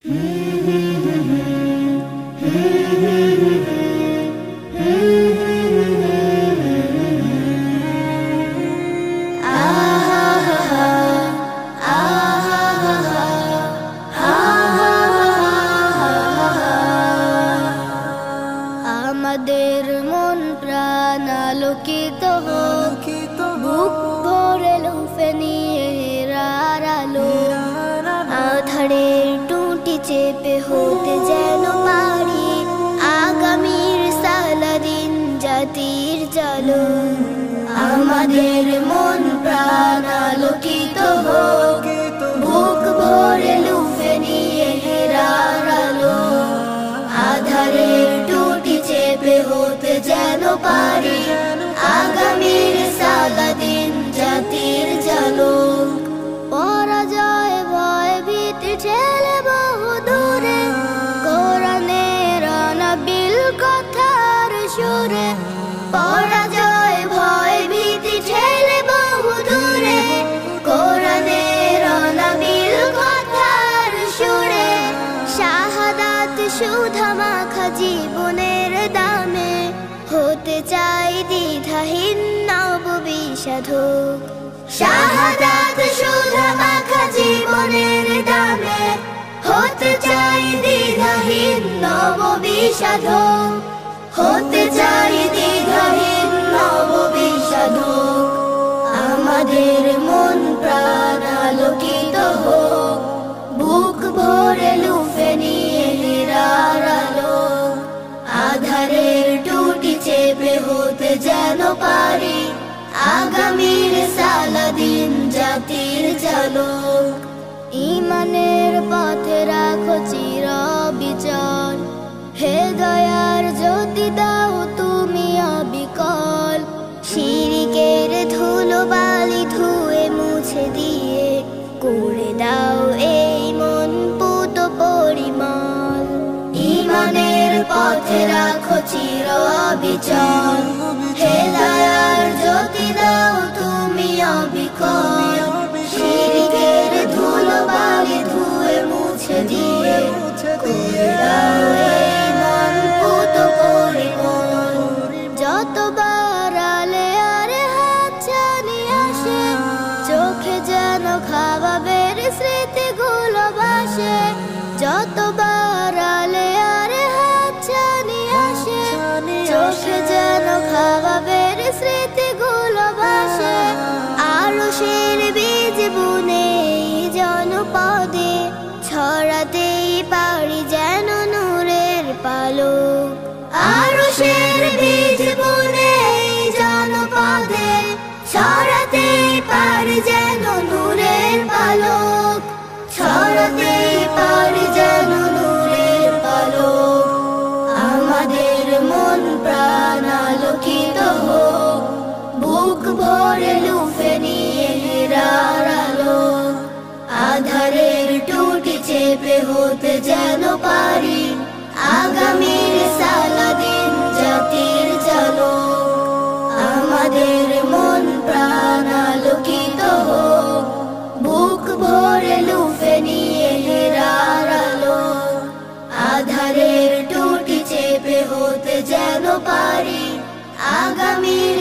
আমাদের মন প্রাণ আলোকিত হোক, বুক ভরে লুফে নিয়ে হেরার আলো। আধারের টুটি চেপে হতে যেন পারি আগামীর সালাদিন জাতির জালো। আমাদের মন প্রাণ আলোকিত হোক, বুক ভরে লুফে নিয়ে হেরার আলো। আধারের টুটি চেপে হতে যেন পারি আগামীর সালাদিন জাতির জালো। পরাজয় ভয় ভীতি ঠেলে বহু দূরে কোরআনের অনাবিল কথার সুরে। পরাজয় ভয় ভীতি ঠেলে বহু দূরে কোরআনের অনাবিল কথার সুরে। শাহাদাত সুধা মাখা জীবনের দামে হতে চাই দ্বিধাহীন নববী সাধক। শাহাদাত সুধা মাখা জীবনের দামে হতে চাই দ্বিধাহীন নববী সাধক। হতে চাই দ্বিধাহীন নববী সাধক। আমাদের মন প্রাণ আলোকিত হোক, বুক ভরে লুফে নিয়ে হেরার আলো। আধারের টুটি চেপে হতে যেন পারি আগামীর সালাদিন জাতির জালো। ঈমানের পথে রাখো চির বিচল, হে দয়ার জ্যোতি দাও তুমি অবিকল। শিরিকের ধুলো বালি ধুয়ে মুছে দিয়ে করে দাও এই মন পুত পরিমল। ঈমানের পথে রাখো চির অবিচল, হে দয়ার জ্যোতি দাও তুমি অবিকল। শিরিকের ধুলো বালি ধুয়ে মুছে দিয়ে করে দাও এই মন পুত পরিমল। যতবার আলে আরে হাত ছানি আসে চোখে যেন খাবাবের স্মৃতিগুলো ভাসে। যতবার আলে আরে হাত ছানি আসে চোখে যেন খাবাবের স্মৃতিগুলো ভাসে। আরশের বীজ বুনে জনপদে ছড়াতেই পারি যেন নূরের পালক। আরশের বীজ বুনে জনপদে ছড়াতেই পারি যেন নূরের পালক। ছড়াতেই পারি যেন নূরের পালক। আমাদের মন প্রাণ আলোকিত হোক, বুক ভরে লুফে নিয়ে হেরার আলো। আধারের টুটি চেপে হতে যেন পারি আগামীর সালাদিন জাতির জালো। আমাদের মন প্রাণ আলোকিত হোক, বুক ভরে লুফে নিয়ে হেরার আলো। আধারের টুটি চেপে হতে যেন পারি আগামীর